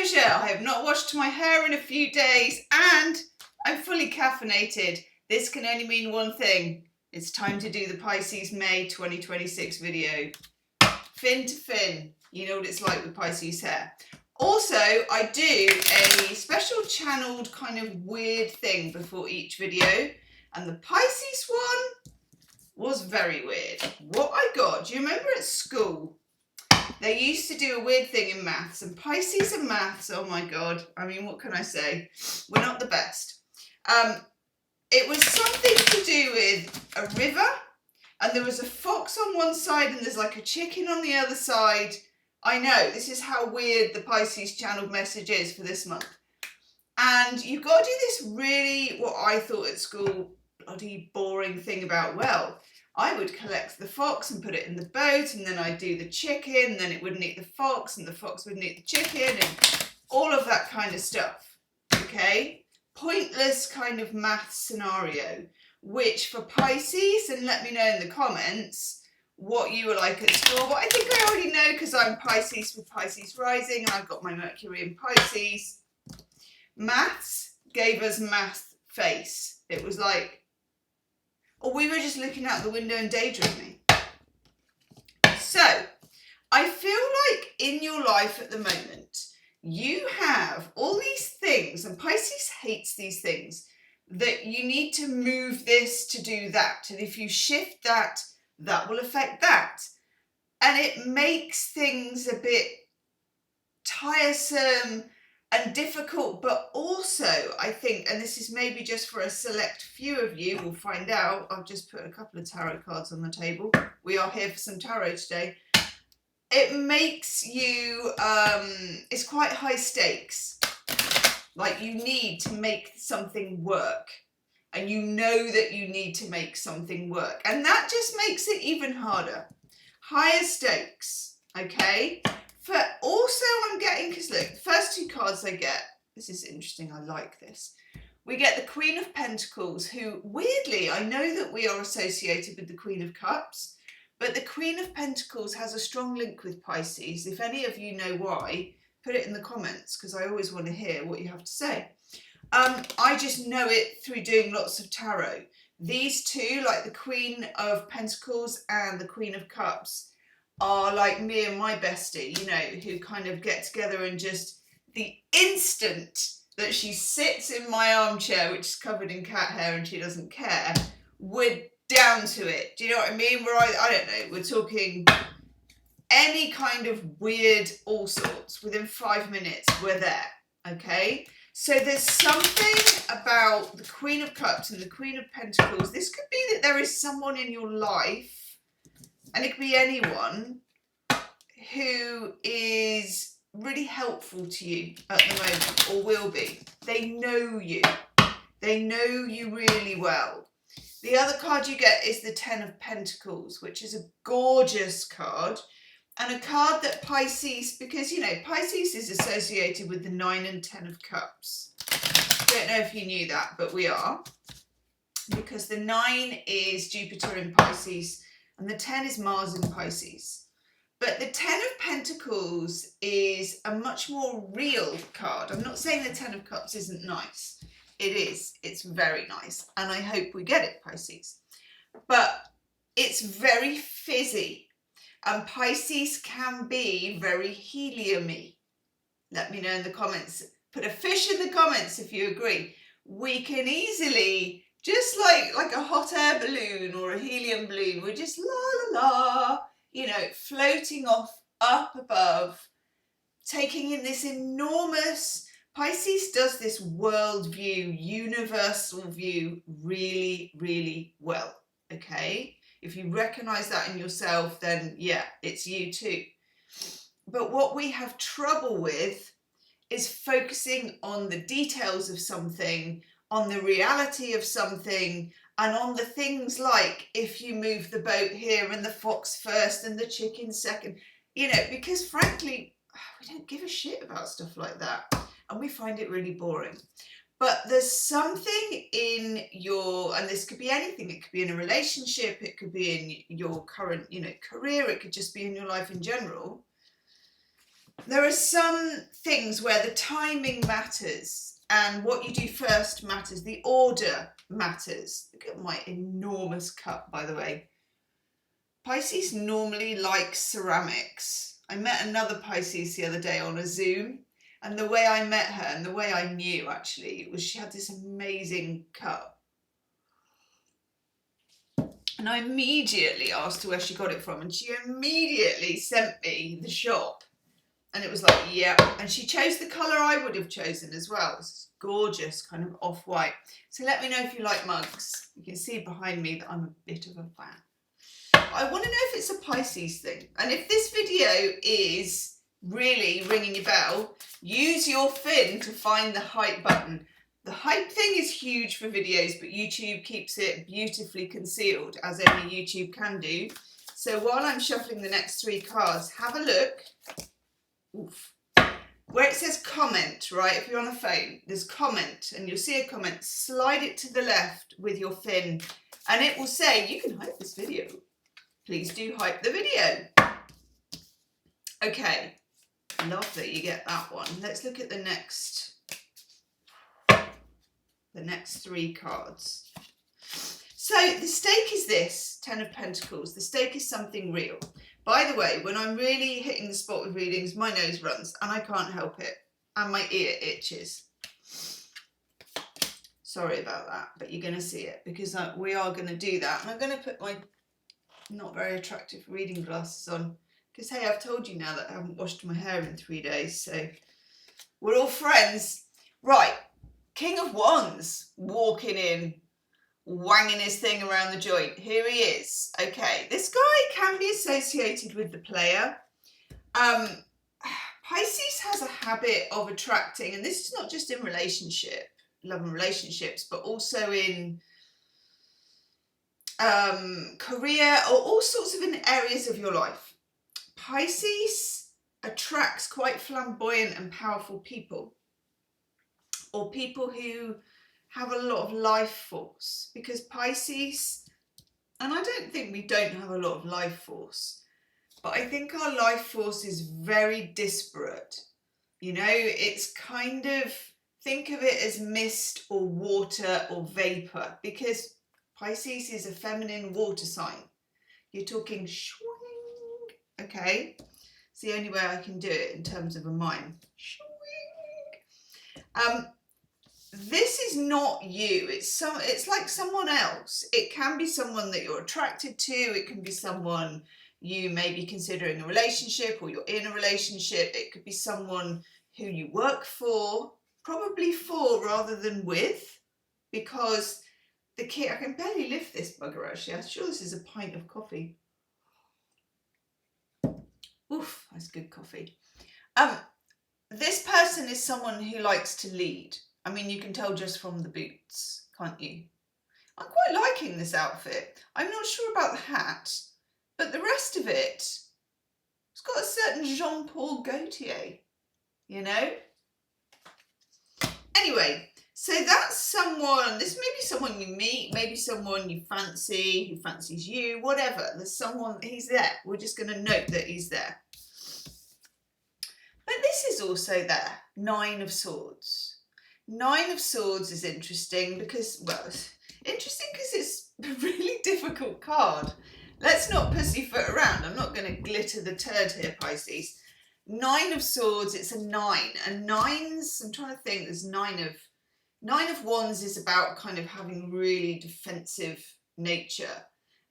disclosure, I have not washed my hair in a few days and I'm fully caffeinated. This can only mean one thing. It's time to do the Pisces May 2026 video. Fin to fin. You know what it's like with Pisces hair. Also, I do a special channeled kind of weird thing before each video. And the Pisces one was very weird. What I got, do you remember at school? They used to do a weird thing in maths, and Pisces and maths, oh my God. I mean, what can I say? We're not the best. It was something to do with a river, and there was a fox on one side and there's like a chicken on the other side. I know, this is how weird the Pisces channeled message is for this month. And you've got to do this really, what I thought at school, bloody boring thing about, well, I would collect the fox and put it in the boat, and then I'd do the chicken, and then it wouldn't eat the fox, and the fox wouldn't eat the chicken, and all of that kind of stuff, okay? Pointless kind of math scenario, which for Pisces, and let me know in the comments what you were like at school, but I think I already know because I'm Pisces with Pisces rising, and I've got my Mercury in Pisces. Maths gave us math face. It was like, or we were just looking out the window and daydreaming. So, I feel like in your life at the moment, you have all these things, and Pisces hates these things, that you need to move this to do that. And if you shift that, that will affect that. And it makes things a bit tiresome and difficult, but also I think, and this is maybe just for a select few of you, we'll find out. I've just put a couple of tarot cards on the table. We are here for some tarot today. It makes you, it's quite high stakes. Like you need to make something work, and you know that you need to make something work. And that just makes it even harder. Higher stakes, okay? For also I'm getting, because look, the first two cards I get, this is interesting, I like this. We get the Queen of Pentacles, who weirdly, I know that we are associated with the Queen of Cups, but the Queen of Pentacles has a strong link with Pisces. If any of you know why, put it in the comments, because I always want to hear what you have to say. I just know it through doing lots of tarot. These two, like the Queen of Pentacles and the Queen of Cups, are like me and my bestie, you know, who kind of get together and just the instant that she sits in my armchair, which is covered in cat hair and she doesn't care, we're down to it. Do you know what I mean? We're, I don't know, we're talking any kind of weird all sorts. Within 5 minutes, we're there, okay? So there's something about the Queen of Cups and the Queen of Pentacles. This could be that there is someone in your life, and it could be anyone, who is really helpful to you at the moment, or will be. They know you. They know you really well. The other card you get is the Ten of Pentacles, which is a gorgeous card, and a card that Pisces, because, you know, Pisces is associated with the 9 and 10 of Cups. Don't know if you knew that, but we are. Because the 9 is Jupiter in Pisces, and the 10 is Mars in Pisces. But the 10 of Pentacles is a much more real card. I'm not saying the 10 of Cups isn't nice. It is. It's very nice. And I hope we get it, Pisces. But it's very fizzy. And Pisces can be very helium-y. Let me know in the comments. Put a fish in the comments if you agree. We can easily, just like a hot air balloon or a helium balloon, we're just la la la, you know, floating off up above, taking in this enormous, Pisces does this world view, universal view really, really well, okay? If you recognize that in yourself, then yeah, it's you too. But what we have trouble with is focusing on the details of something, on the reality of something, and on the things like if you move the boat here and the fox first and the chicken second, you know, because frankly, we don't give a shit about stuff like that, and we find it really boring. But there's something in your, and this could be anything, it could be in a relationship, it could be in your current, you know, career, it could just be in your life in general, There are some things where the timing matters and what you do first matters. The order matters. Look at my enormous cup, by the way. Pisces normally like ceramics. I met another Pisces the other day on a Zoom, and the way I met her and the way I knew actually was she had this amazing cup. And I immediately asked her where she got it from, and she immediately sent me the shop. And it was like, yeah. And she chose the colour I would have chosen as well. It's gorgeous, kind of off-white. So let me know if you like mugs. You can see behind me that I'm a bit of a fan. I want to know if it's a Pisces thing. And if this video is really ringing your bell, use your fin to find the hype button. The hype thing is huge for videos, but YouTube keeps it beautifully concealed, as only YouTube can do. So while I'm shuffling the next 3 cards, have a look. Oof. Where it says comment, right, if you're on a phone, there's comment, and you'll see a comment. Slide it to the left with your fin, and it will say, you can hype this video. Please do hype the video. Okay, love that you get that one. Let's look at the next 3 cards. So the stake is this, 10 of Pentacles. The stake is something real. By the way, when I'm really hitting the spot with readings, my nose runs and I can't help it. And my ear itches. Sorry about that, but you're going to see it because we are going to do that. And I'm going to put my not very attractive reading glasses on because, hey, I've told you now that I haven't washed my hair in 3 days. So we're all friends. Right, King of Wands walking in, wanging his thing around the joint. Here he is. Okay, this guy can be associated with the player. Pisces has a habit of attracting, and this is not just in love and relationships, but also in career or all sorts of in areas of your life. Pisces attracts quite flamboyant and powerful people, or people who have a lot of life force, because Pisces, and I don't think we don't have a lot of life force, but I think our life force is very disparate. You know, it's kind of, think of it as mist or water or vapor, because Pisces is a feminine water sign. You're talking swing, okay? It's the only way I can do it in terms of a mime. Swing. This is not you. It's like someone else. It can be someone that you're attracted to. It can be someone you may be considering a relationship, or you're in a relationship. It could be someone who you work for, probably for rather than with, because the key, I can barely lift this bugger actually. I'm sure this is a pint of coffee. Oof, that's good coffee. This person is someone who likes to lead. I mean, you can tell just from the boots, can't you? I'm quite liking this outfit. I'm not sure about the hat, but the rest of it, it's got a certain Jean-Paul Gaultier, you know? Anyway, so that's someone, this may be someone you meet, maybe someone you fancy, who fancies you, whatever. There's someone, he's there. We're just going to note that he's there. But this is also there, 9 of Swords. 9 of Swords is interesting because, well, interesting because it's a really difficult card. Let's not pussyfoot around. I'm not going to glitter the turd here, Pisces. 9 of Swords, it's a 9. And 9s, I'm trying to think, there's 9 of Wands is about kind of having really defensive nature.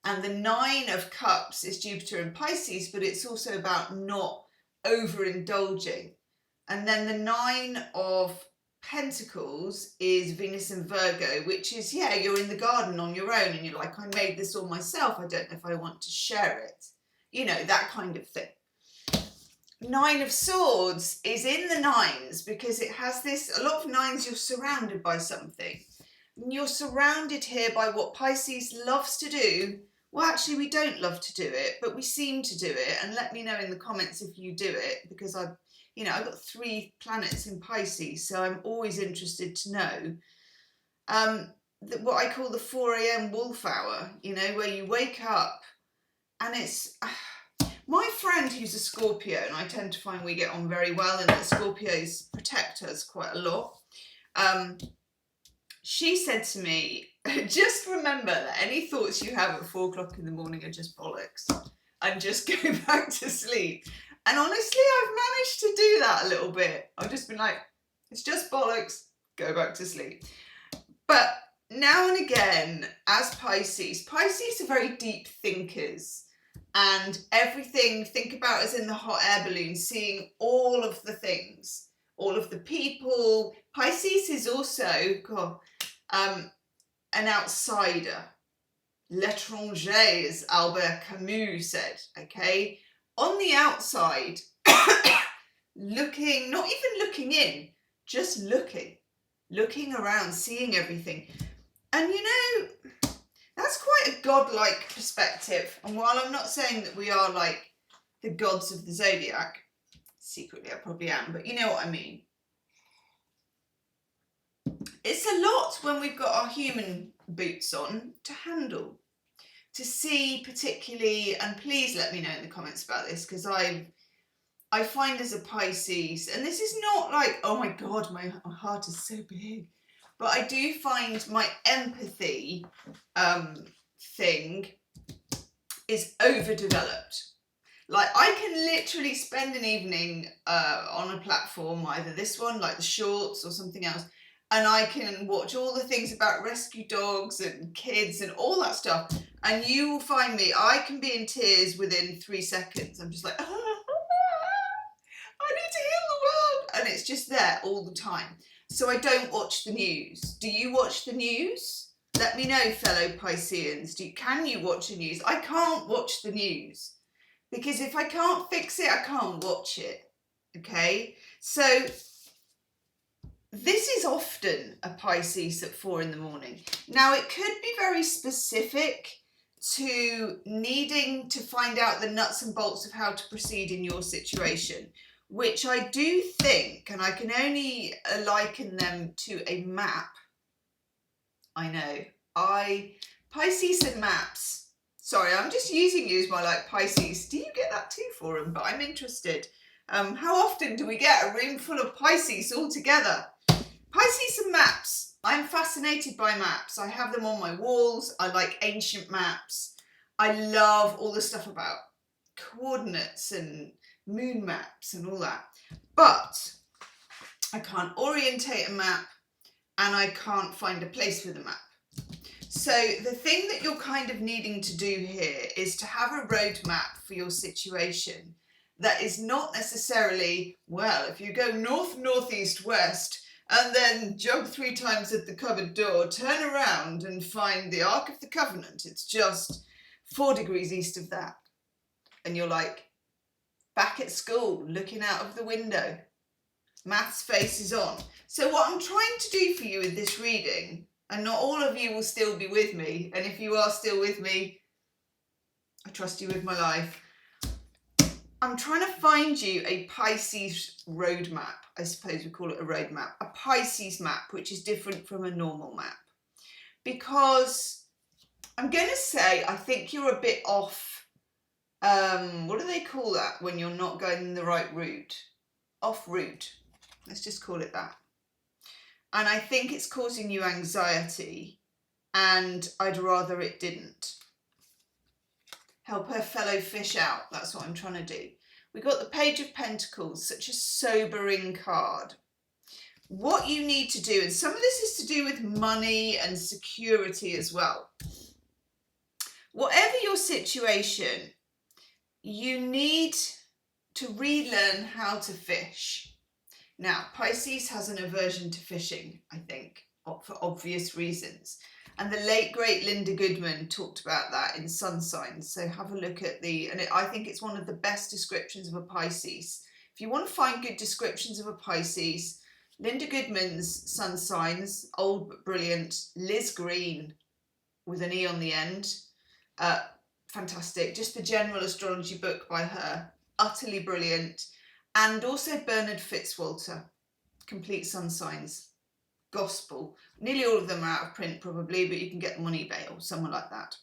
And the 9 of Cups is Jupiter and Pisces, but it's also about not overindulging. And then the 9 of Pentacles is Venus and Virgo, which is, yeah, you're in the garden on your own and you're like, I made this all myself. I don't know if I want to share it. You know, that kind of thing. 9 of Swords is in the 9s because it has this, a lot of 9s, you're surrounded by something. And you're surrounded here by what Pisces loves to do. Well, actually, we don't love to do it, but we seem to do it. And let me know in the comments if you do it, because I've got 3 planets in Pisces, so I'm always interested to know. What I call the 4 a.m. wolf hour, you know, where you wake up and it's, My friend who's a Scorpio, and I tend to find we get on very well and that Scorpios protect us quite a lot. She said to me, just remember that any thoughts you have at 4 o'clock in the morning are just bollocks and just go back to sleep. And honestly, I've managed to do that a little bit. I've just been like, it's just bollocks, go back to sleep. But now and again, as Pisces are very deep thinkers, and everything, think about as in the hot air balloon, seeing all of the things, all of the people. Pisces is also an outsider. L'étranger, as Albert Camus said, okay? On the outside, looking, not even looking in, just looking around, seeing everything. And you know, that's quite a godlike perspective. And while I'm not saying that we are like the gods of the zodiac, secretly I probably am, but you know what I mean. It's a lot when we've got our human boots on to handle, to see particularly, and please let me know in the comments about this, because I find as a Pisces, and this is not like, oh my God, my heart is so big, but I do find my empathy thing is overdeveloped. Like I can literally spend an evening on a platform, either this one, like the shorts or something else, and I can watch all the things about rescue dogs and kids and all that stuff. And you will find me, I can be in tears within 3 seconds. I'm just like, I need to heal the world. And it's just there all the time. So I don't watch the news. Do you watch the news? Let me know, fellow Pisceans. Can you watch the news? I can't watch the news. Because if I can't fix it, I can't watch it. Okay? So this is often a Pisces at 4 in the morning. Now, it could be very specific to needing to find out the nuts and bolts of how to proceed in your situation, which I do think, and I can only liken them to a map. I know. Pisces and maps. Sorry, I'm just using you as my like Pisces. Do you get that too, Forum? But I'm interested. How often do we get a room full of Pisces all together? Pisces and maps. I'm fascinated by maps. I have them on my walls. I like ancient maps. I love all the stuff about coordinates and moon maps and all that. But I can't orientate a map and I can't find a place with a map. So the thing that you're kind of needing to do here is to have a roadmap for your situation that is not necessarily, well, if you go north, northeast, west, and then jump 3 times at the cupboard door, turn around and find the Ark of the Covenant. It's just 4 degrees east of that. And you're like, back at school, looking out of the window. Maths face is on. So what I'm trying to do for you in this reading, and not all of you will still be with me, and if you are still with me, I trust you with my life. I'm trying to find you a Pisces roadmap. I suppose we call it a roadmap. A Pisces map, which is different from a normal map. Because I'm going to say, I think you're a bit off. What do they call that when you're not going the right route? Off route. Let's just call it that. And I think it's causing you anxiety, and I'd rather it didn't. Help her fellow fish out. That's what I'm trying to do. We got the Page of Pentacles, such a sobering card. What you need to do, and some of this is to do with money and security as well. Whatever your situation, you need to relearn how to fish. Now, Pisces has an aversion to fishing, I think, for obvious reasons. And the late, great Linda Goodman talked about that in Sun Signs. So have a look at I think it's one of the best descriptions of a Pisces. If you want to find good descriptions of a Pisces, Linda Goodman's Sun Signs, old but brilliant. Liz Green, with an E on the end. Fantastic. Just the general astrology book by her. Utterly brilliant. And also Bernard Fitzwalter, Complete Sun Signs. Gospel. Nearly all of them are out of print probably, but you can get them on eBay or somewhere like that.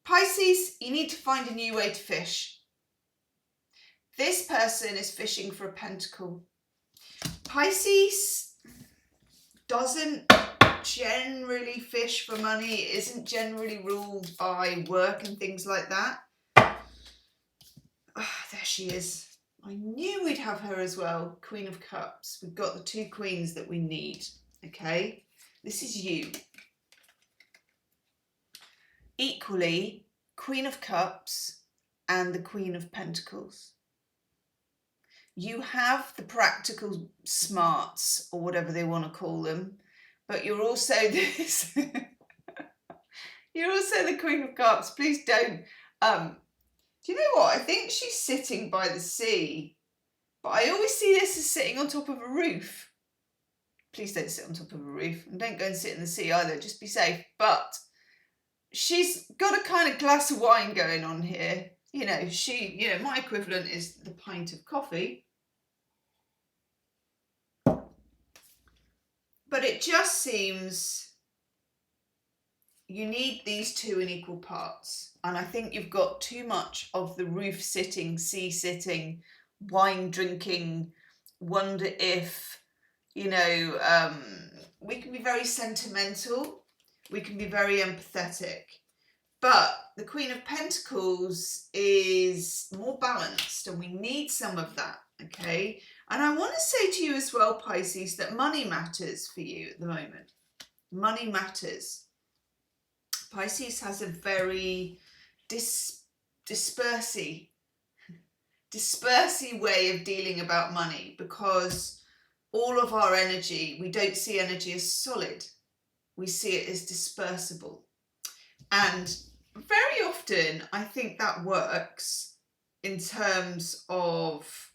Pisces, you need to find a new way to fish. This person is fishing for a pentacle. Pisces doesn't generally fish for money. It isn't generally ruled by work and things like that. There she is. I knew we'd have her as well. Queen of Cups. We've got the two queens that we need. Okay, this is you. Equally, Queen of Cups and the Queen of Pentacles. You have the practical smarts, or whatever they want to call them, but you're also this. You're also the Queen of Cups. Please don't. Do you know what? I think she's sitting by the sea, but I always see this as sitting on top of a roof. Please don't sit on top of a roof, and don't go and sit in the sea either. Just be safe. But she's got a kind of glass of wine going on here. You know, my equivalent is the pint of coffee. But it just seems you need these two in equal parts. And I think you've got too much of the roof sitting, sea sitting, wine drinking, wonder if, we can be very sentimental. We can be very empathetic. But the Queen of Pentacles is more balanced, and we need some of that, okay? And I want to say to you as well, Pisces, that money matters for you at the moment. Money matters. Pisces has a very dispersy way of dealing about money, because all of our energy, we don't see energy as solid. We see it as dispersible. And very often, I think that works in terms of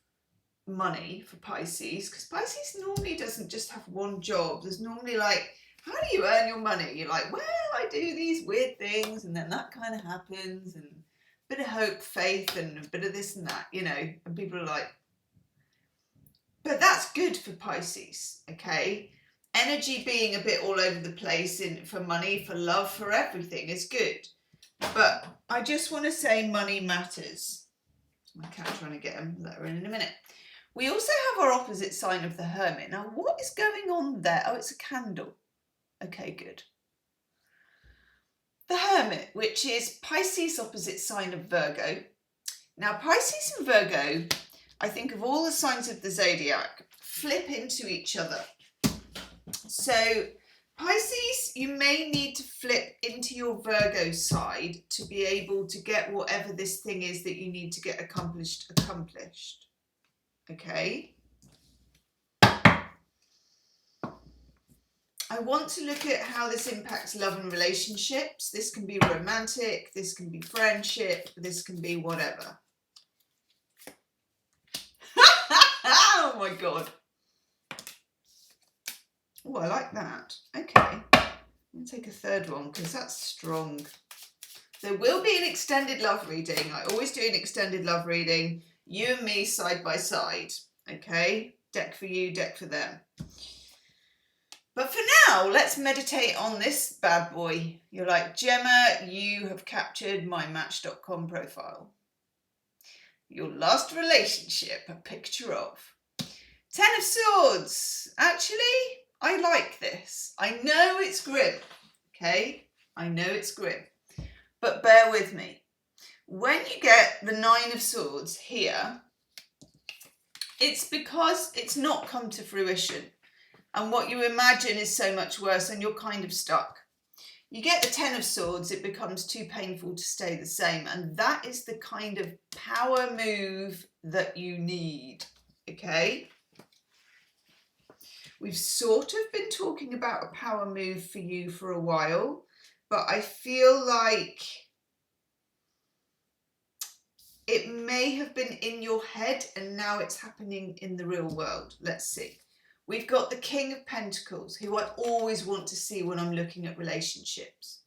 money for Pisces, because Pisces normally doesn't just have one job. There's normally like, how do you earn your money? You're like, well, I do these weird things, and then that kind of happens, and a bit of hope, faith, and a bit of this and that, and people are like, but that's good for Pisces, okay? Energy being a bit all over the place for money, for love, for everything is good. But I just want to say money matters. My cat trying to get him, let her in a minute. We also have our opposite sign of the Hermit. Now, what is going on there? Oh, it's a candle. Okay, good. The Hermit, which is Pisces' opposite sign of Virgo. Now, Pisces and Virgo, I think of all the signs of the zodiac, flip into each other. So, Pisces, you may need to flip into your Virgo side to be able to get whatever this thing is that you need to get accomplished. Okay. I want to look at how this impacts love and relationships. This can be romantic, this can be friendship, this can be whatever. Oh my God. Oh, I like that. Okay. I'm going to take a third one because that's strong. There will be an extended love reading. I always do an extended love reading. You and me side by side. Okay? Deck for you, deck for them. But for now, let's meditate on this bad boy. You're like, Gemma, you have captured my Match.com profile. Your last relationship, a picture of. 10 of Swords. Actually, I like this. I know it's grim, okay? I know it's grim. But bear with me. When you get the 9 of Swords here, it's because it's not come to fruition. And what you imagine is so much worse, and you're kind of stuck. You get the 10 of Swords, it becomes too painful to stay the same. And that is the kind of power move that you need, okay? We've sort of been talking about a power move for you for a while, but I feel like it may have been in your head and now it's happening in the real world. Let's see. We've got the King of Pentacles, who I always want to see when I'm looking at relationships.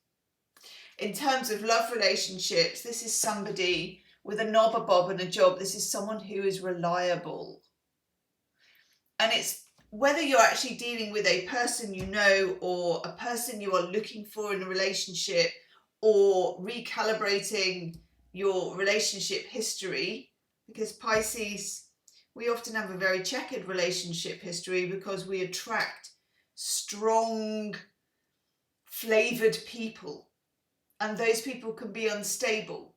In terms of love relationships, this is somebody with a knob, a bob and a job. This is someone who is reliable. And it's whether you're actually dealing with a person you know or a person you are looking for in a relationship, or recalibrating your relationship history, because Pisces, we often have a very checkered relationship history because we attract strong, flavored people, and those people can be unstable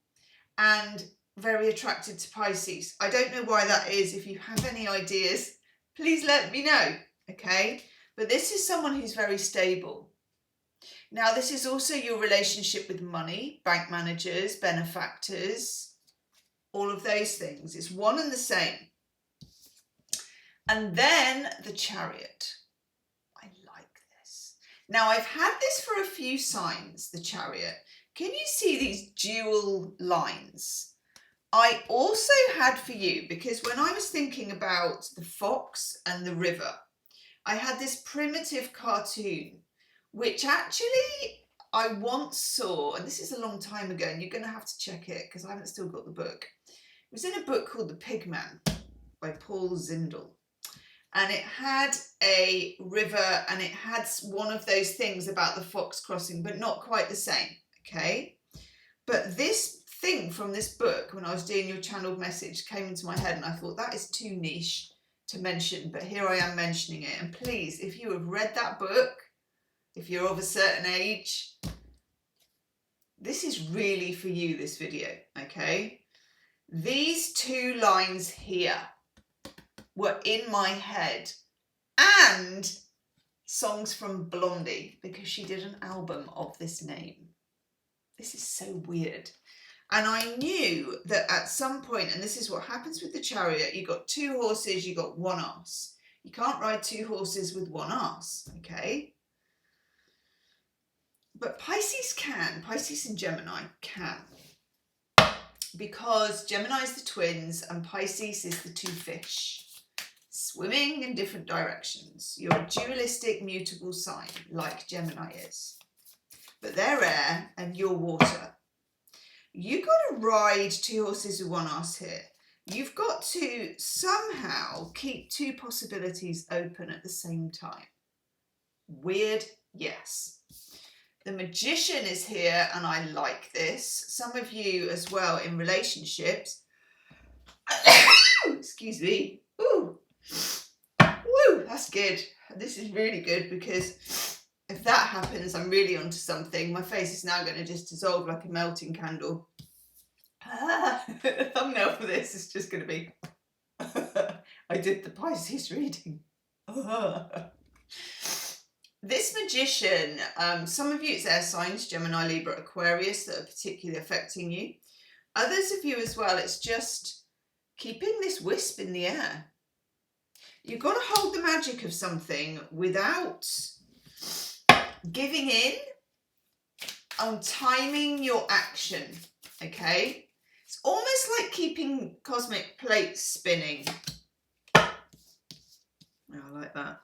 and very attracted to Pisces. I don't know why that is. If you have any ideas, please let me know, okay? But this is someone who's very stable. Now, this is also your relationship with money, bank managers, benefactors, all of those things. It's one and the same. And then the Chariot. I like this. Now, I've had this for a few signs, the Chariot. Can you see these dual lines? I also had for you, because when I was thinking about the fox and the river, I had this primitive cartoon, which actually I once saw, and this is a long time ago, and you're going to have to check it because I haven't still got the book. It was in a book called The Pigman by Paul Zindel. And it had a river, and it had one of those things about the fox crossing, but not quite the same, okay? But this thing from this book, when I was doing your channeled message, came into my head, and I thought that is too niche to mention, but here I am mentioning it. And please, if you have read that book, if you're of a certain age, this is really for you, this video, okay? These two lines here were in my head, and songs from Blondie, because she did an album of this name. This is so weird. And I knew that at some point, and this is what happens with the Chariot, you got two horses, you got one ass. You can't ride two horses with one ass, okay? But Pisces can, Pisces and Gemini can. Because Gemini is the twins and Pisces is the two fish, swimming in different directions. You're a dualistic, mutable sign, like Gemini is. But they're air and you're water. You've got to ride two horses with one ass here. You've got to somehow keep two possibilities open at the same time. Weird? Yes. The Magician is here, and I like this. Some of you as well in relationships. Excuse me. Ooh. Woo, that's good. This is really good, because if that happens, I'm really onto something. My face is now going to just dissolve like a melting candle. The thumbnail for this is just going to be I did the Pisces reading. This Magician, some of you it's air signs, Gemini, Libra, Aquarius, that are particularly affecting you. Others of you as well, it's just keeping this wisp in the air. You've got to hold the magic of something without giving in on timing your action, okay? It's almost like keeping cosmic plates spinning. Oh, I like that.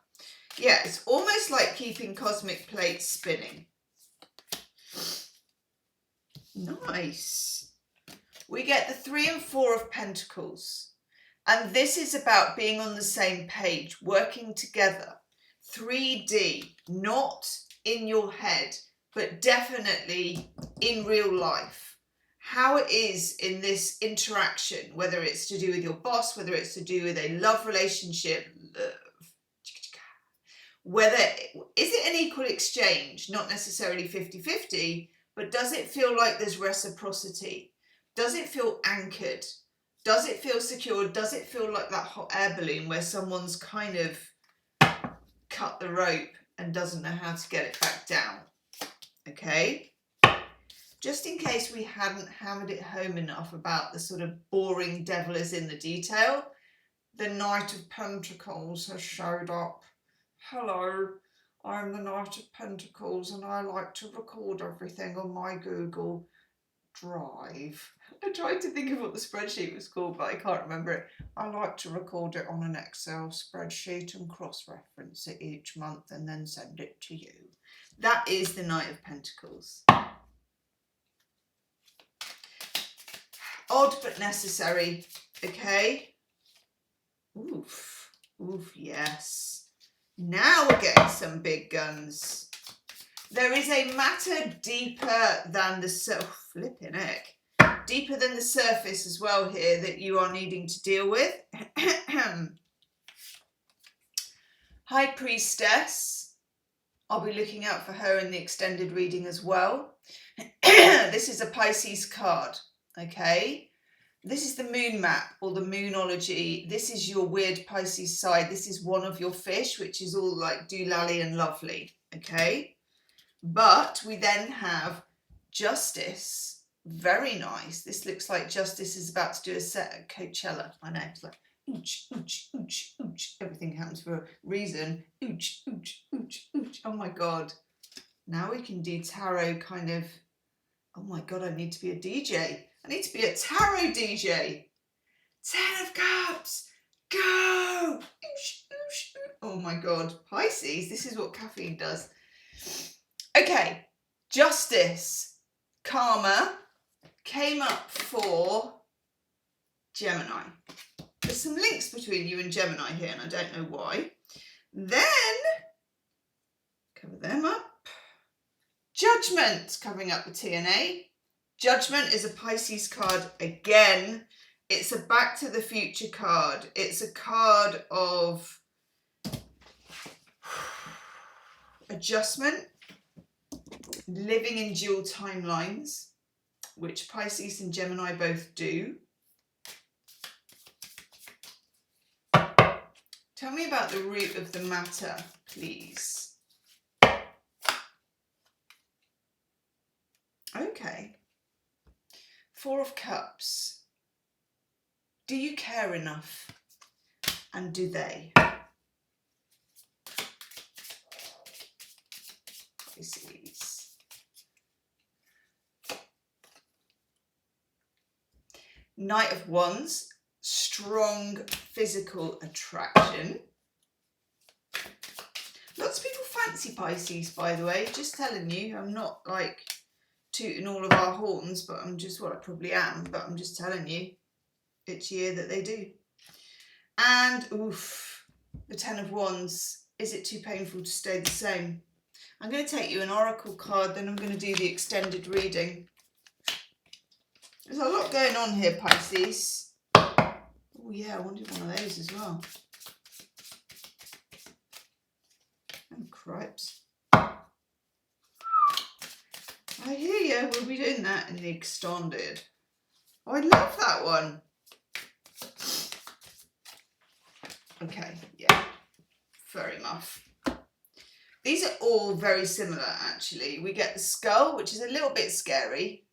Yeah, it's almost like keeping cosmic plates spinning. Nice. We get the 3 and 4 of Pentacles. And this is about being on the same page, working together. 3D, not in your head, but definitely in real life. How it is in this interaction, whether it's to do with your boss, whether it's to do with a love relationship, whether, is it an equal exchange? Not necessarily 50-50, but does it feel like there's reciprocity? Does it feel anchored? Does it feel secure? Does it feel like that hot air balloon where someone's kind of cut the rope and doesn't know how to get it back down? Okay? Just in case we hadn't hammered it home enough about the sort of boring devil is in the detail, the Knight of Pentacles has showed up. Hello, I'm the Knight of Pentacles and I like to record everything on my Google Drive. I tried to think of what the spreadsheet was called, but I can't remember it. I like to record it on an Excel spreadsheet and cross-reference it each month and then send it to you. That is the Knight of Pentacles. Odd but necessary, okay? Oof, oof, yes. Now we're getting some big guns. There is a matter deeper than the flipping heck. Deeper than the surface as well here that you are needing to deal with. High Priestess. I'll be looking out for her in the extended reading as well. This is a Pisces card, okay? This is the moon map or the moonology. This is your weird Pisces side. This is one of your fish, which is all like doolally and lovely, okay? But we then have Justice. Very nice. This looks like Justice is about to do a set at Coachella. I know, it's like ooch, ooch, ooch, ooch. Everything happens for a reason. Ooch, ooch, ooch, ooch. Oh my God. Now we can do tarot kind of, oh my God, I need to be a DJ. I need to be a tarot DJ. 10 of Cups. Go. Ooch, ooch, ooch. Oh my God. Pisces, this is what caffeine does. Okay. Justice. Karma came up for Gemini. There's some links between you and Gemini here, and I don't know why. Then, cover them up. Judgment, covering up the TNA. Judgment is a Pisces card again. It's a Back to the Future card. It's a card of adjustment, living in dual timelines, which Pisces and Gemini both do. Tell me about the root of the matter, please. Okay. 4 of Cups. Do you care enough? And do they? Pisces. Knight of Wands, strong physical attraction. Lots of people fancy Pisces, by the way, just telling you. I'm not like tooting all of our horns, but I'm just, well, I probably am, but I'm just telling you each year that they do. And, oof, the 10 of Wands. Is it too painful to stay the same? I'm going to take you an oracle card, then I'm going to do the extended reading. There's a lot going on here, Pisces. Oh yeah, I wanted one of those as well. Oh, cripes. I hear you. We'll be doing that in the extended. Oh, I love that one. Okay, yeah. Fair enough. These are all very similar, actually. We get the skull, which is a little bit scary.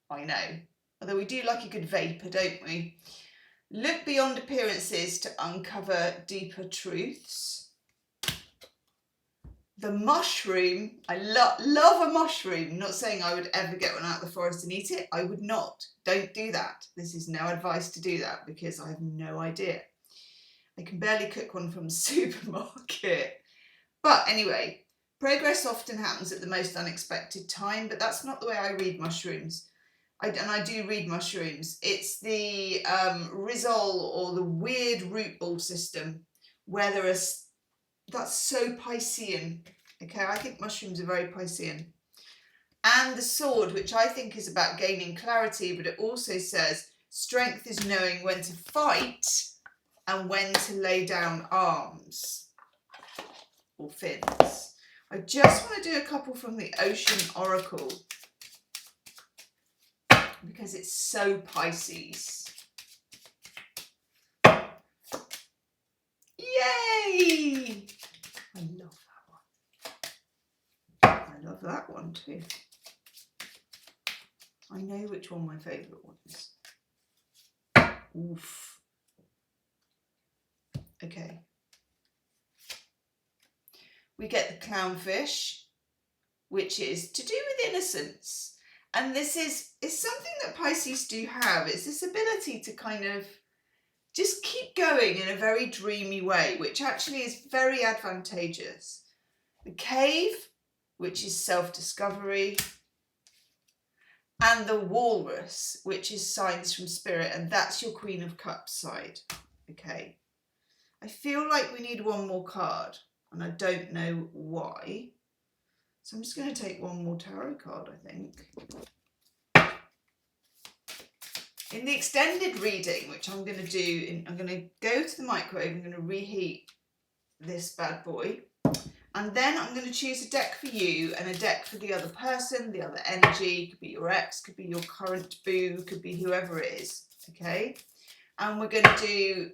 I know. Although we do like a good vapor, don't we? Look beyond appearances to uncover deeper truths. The mushroom. I love a mushroom. I'm not saying I would ever get one out of the forest and eat it. I would not. Don't do that. This is no advice to do that because I have no idea. I can barely cook one from the supermarket. But anyway, progress often happens at the most unexpected time, but that's not the way I read mushrooms. I do read mushrooms. It's the Rizol or the weird root ball system where there is, that's so Piscean. Okay, I think mushrooms are very Piscean. And the sword, which I think is about gaining clarity, but it also says strength is knowing when to fight and when to lay down arms or fins. I just want to do a couple from the Ocean Oracle because it's so Pisces. Yay! I love that one. I love that one too. I know which one my favourite one is. Oof. Okay. We get the clownfish, which is to do with innocence. And this is something that Pisces do have. It's this ability to kind of just keep going in a very dreamy way, which actually is very advantageous. The cave, which is self-discovery, and the walrus, which is signs from spirit, and that's your Queen of Cups side. Okay. I feel like we need one more card, and I don't know why. So I'm just going to take one more tarot card, I think. In the extended reading, which I'm going to do, I'm going to go to the microwave, I'm going to reheat this bad boy. And then I'm going to choose a deck for you and a deck for the other person, the other energy. Could be your ex, could be your current boo, could be whoever it is, okay? And we're going to do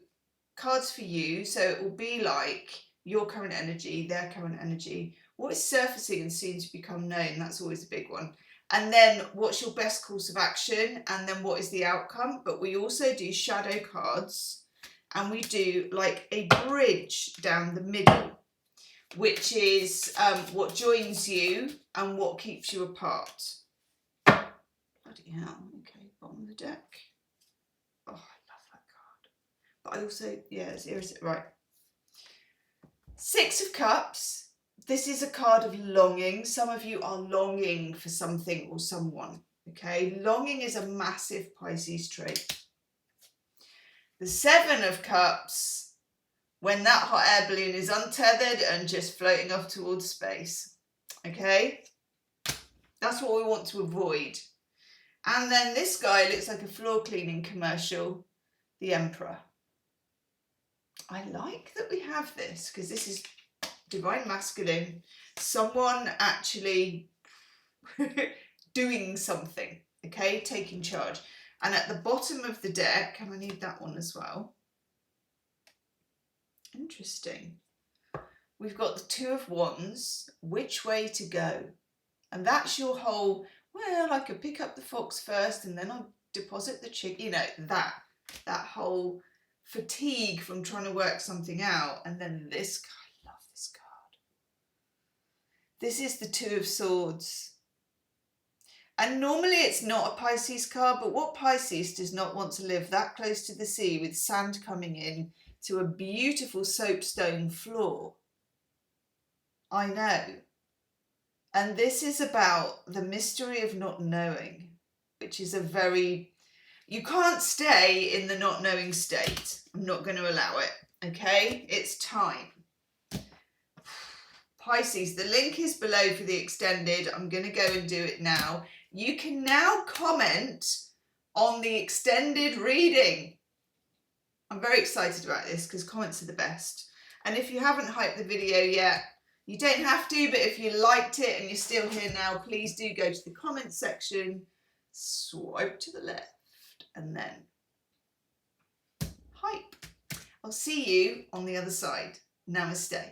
cards for you, so it will be like your current energy, their current energy, what is surfacing and soon to become known. That's always a big one. And then what's your best course of action, and then what is the outcome. But we also do shadow cards, and we do like a bridge down the middle, which is what joins you and what keeps you apart. Bloody hell. Okay, bottom of the deck. Oh, I love that card. But I also, yeah, here is it, right. Six of Cups. This is a card of longing. Some of you are longing for something or someone, okay? Longing is a massive Pisces trait. The Seven of Cups, when that hot air balloon is untethered and just floating off towards space, okay? That's what we want to avoid. And then this guy looks like a floor cleaning commercial, the Emperor. I like that we have this because this is divine masculine, someone actually doing something, okay, taking charge. And at the bottom of the deck, and I need that one as well. Interesting. We've got the Two of Wands, which way to go? And that's your whole, well, I could pick up the fox first and then I'll deposit the chicken, you know, that whole fatigue from trying to work something out. And then this card, I love this card. This is the Two of Swords. And normally it's not a Pisces card, but what Pisces does not want to live that close to the sea with sand coming in to a beautiful soapstone floor? I know. And this is about the mystery of not knowing, which is a very, you can't stay in the not knowing state. I'm not going to allow it, okay? It's time. Pisces, the link is below for the extended. I'm going to go and do it now. You can now comment on the extended reading. I'm very excited about this because comments are the best. And if you haven't hyped the video yet, you don't have to, but if you liked it and you're still here now, please do go to the comments section, swipe to the left, and then hype. I'll see you on the other side. Namaste.